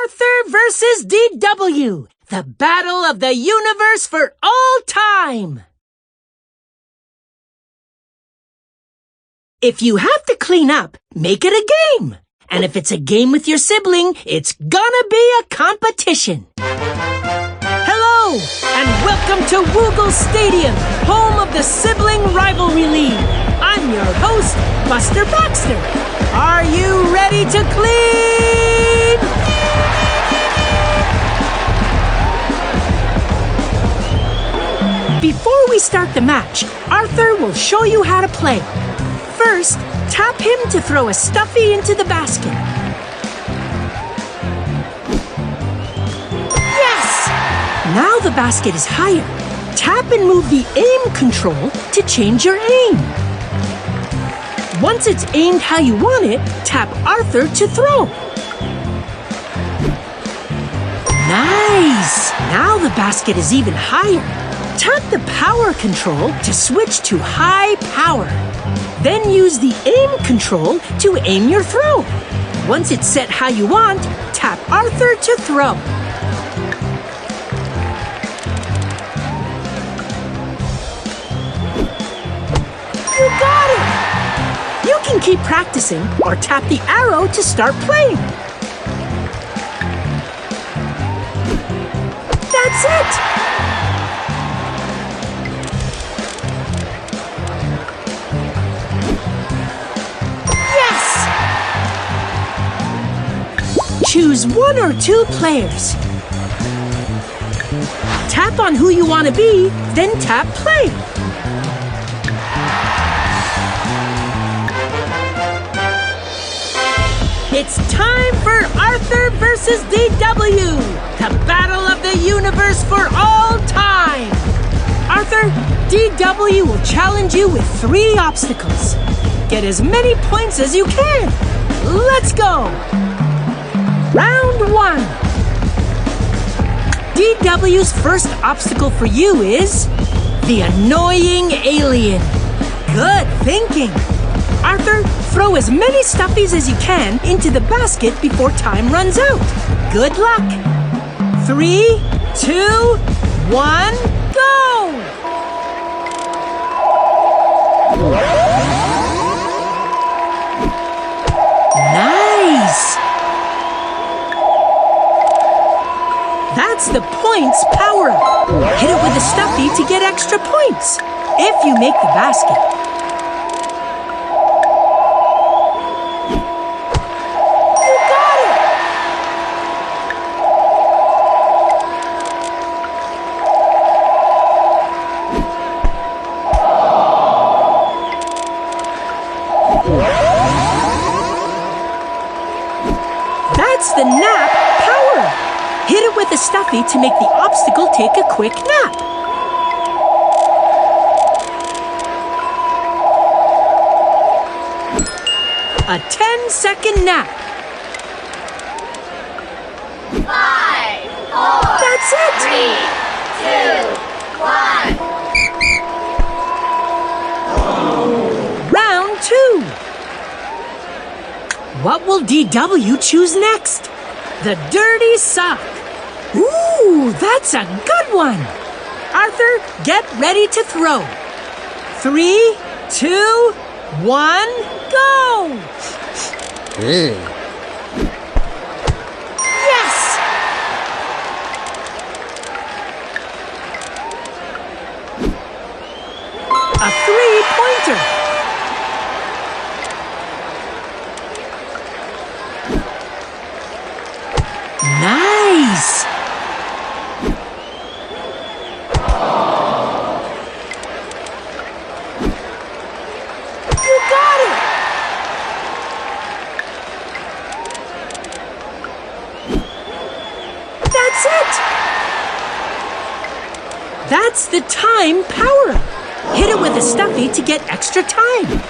Arthur versus DW, the battle of the universe for all time. If you have to clean up, make it a game. And if it's a game with your sibling, it's gonna be a competition. Hello, and welcome to Woogle Stadium, home of the Sibling Rivalry League. I'm your host, Buster Baxter. Are you ready to clean? Before we start the match, Arthur will show you how to play. First, tap him to throw a stuffy into the basket. Yes! Now the basket is higher. Tap and move the aim control to change your aim. Once it's aimed how you want it, tap Arthur to throw. Nice! Now the basket is even higher. Tap the power control to switch to high power. Then use the aim control to aim your throw. Once it's set how you want, tap Arthur to throw. You got it! You can keep practicing or tap the arrow to start playing. That's it! Choose one or two players. Tap on who you want to be, then tap play. It's time for Arthur versus DW, the battle of the universe for all time. Arthur, DW will challenge you with 3 obstacles. Get as many points as you can. Let's go! Round 1. DW's first obstacle for you is the annoying alien. Good thinking. Arthur, throw as many stuffies as you can into the basket before time runs out. Good luck. 3, 2, 1, go! Nice! That's the points power-up. Hit it with a stuffy to get extra points, if you make the basket. You got it! That's the nap power-up. Hit it with a stuffy to make the obstacle take a quick nap. A 10-second nap. 5, 4, That's it! 3, 2, 1. Round 2. What will DW choose next? The dirty sock. Ooh, that's a good one. Arthur, get ready to throw. 3, 2, 1, go! Yes! A 3-pointer. Nice! You got it! That's it! That's the time power-up. Hit it with a stuffy to get extra time.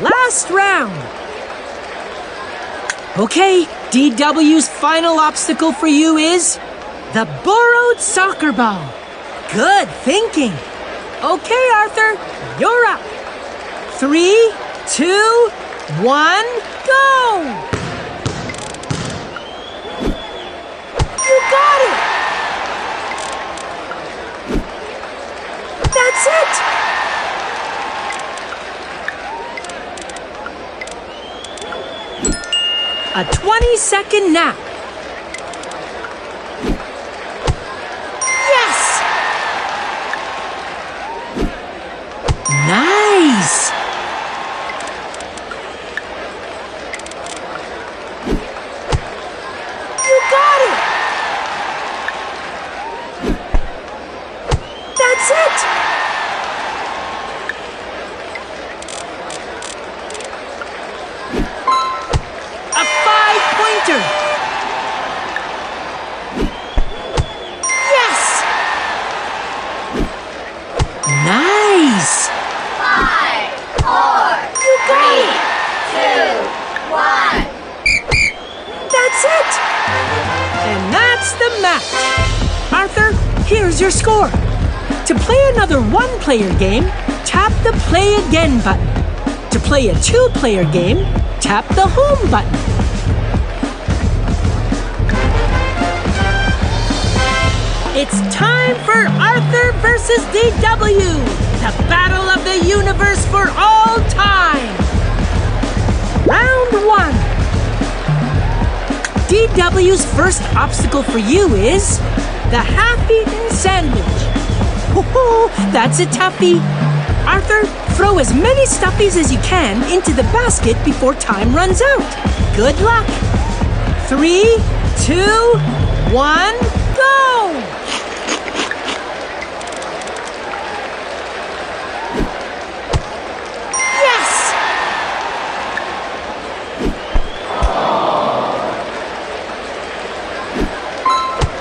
Last round. Okay, DW's final obstacle for you is the borrowed soccer ball. Good thinking. Okay, Arthur, you're up. 3, 2, 1, go! You got it! That's it! A 20-second nap. Yes! Nice! You got it! That's it! A 5-pointer! Yes! Nice! 5, 4, You got it! 3, 2, 1. That's it! And that's the match! Arthur, here's your score. To play another one-player game, tap the Play Again button. To play a two-player game, tap the Home button. It's time for Arthur versus DW, the battle of the universe for all time. Round 1. DW's first obstacle for you is the half-eaten sandwich. Oh, that's a toughie. Arthur, throw as many stuffies as you can into the basket before time runs out. Good luck. 3, 2, 1, go! Yes!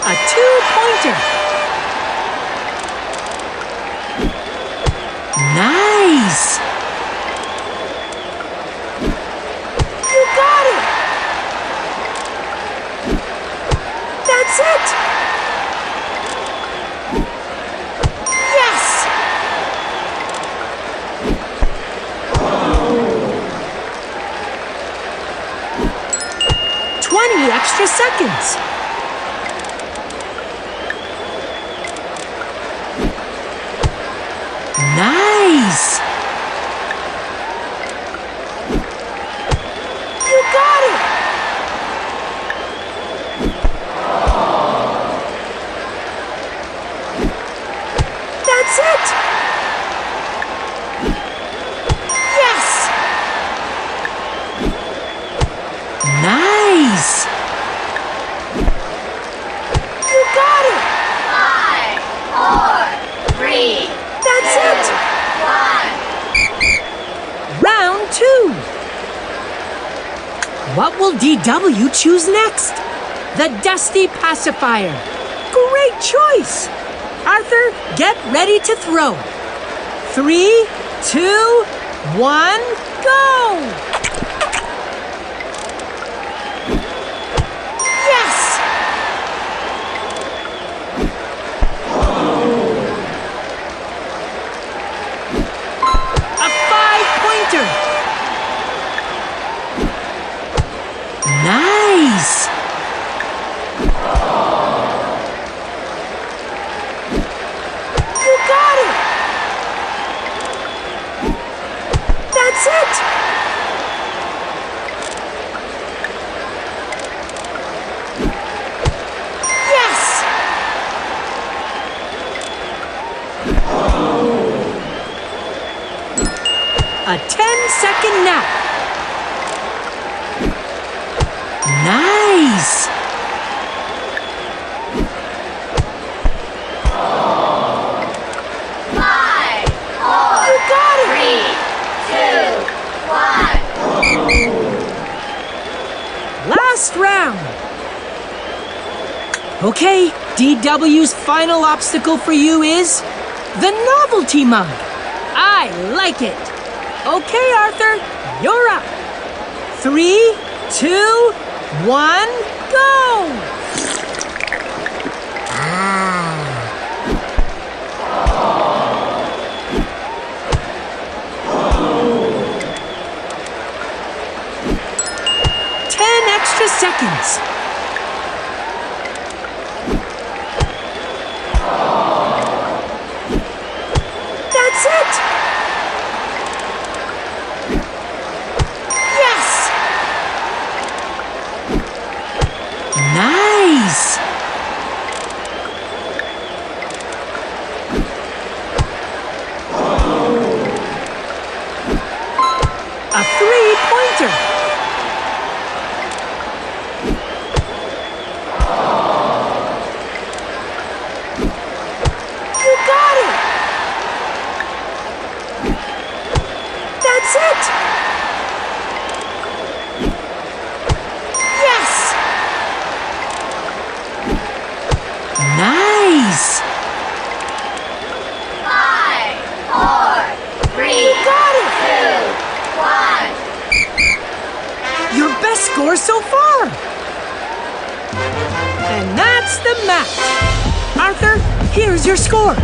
A 2-pointer. Nice! You got it! That's it! Yes! Extra seconds. Nice! You got it! That's it! Yes! Nice! You got it! 5, 4, 3. That's it! 1. Round 2. What will DW choose next? The Dusty Pacifier. Great choice! Arthur, get ready to throw. 3, 2, 1, go! Yes! A 5-pointer. Nice! You got it! That's it! Yes! A 10-second nap. Nice! Five, You got it! 3, 2, 1. Last round. Okay, DW's final obstacle for you is the Novelty Monk. I like it. Okay, Arthur, you're up. 3, 2, 1, go! 10 extra seconds. That's it! Yes! Nice! A 3-pointer! You got it! That's it! Yes! Nice! 5, 4, 3, You got it! 2, 1. Your best score so far! And that's the match! Arthur, here's your score.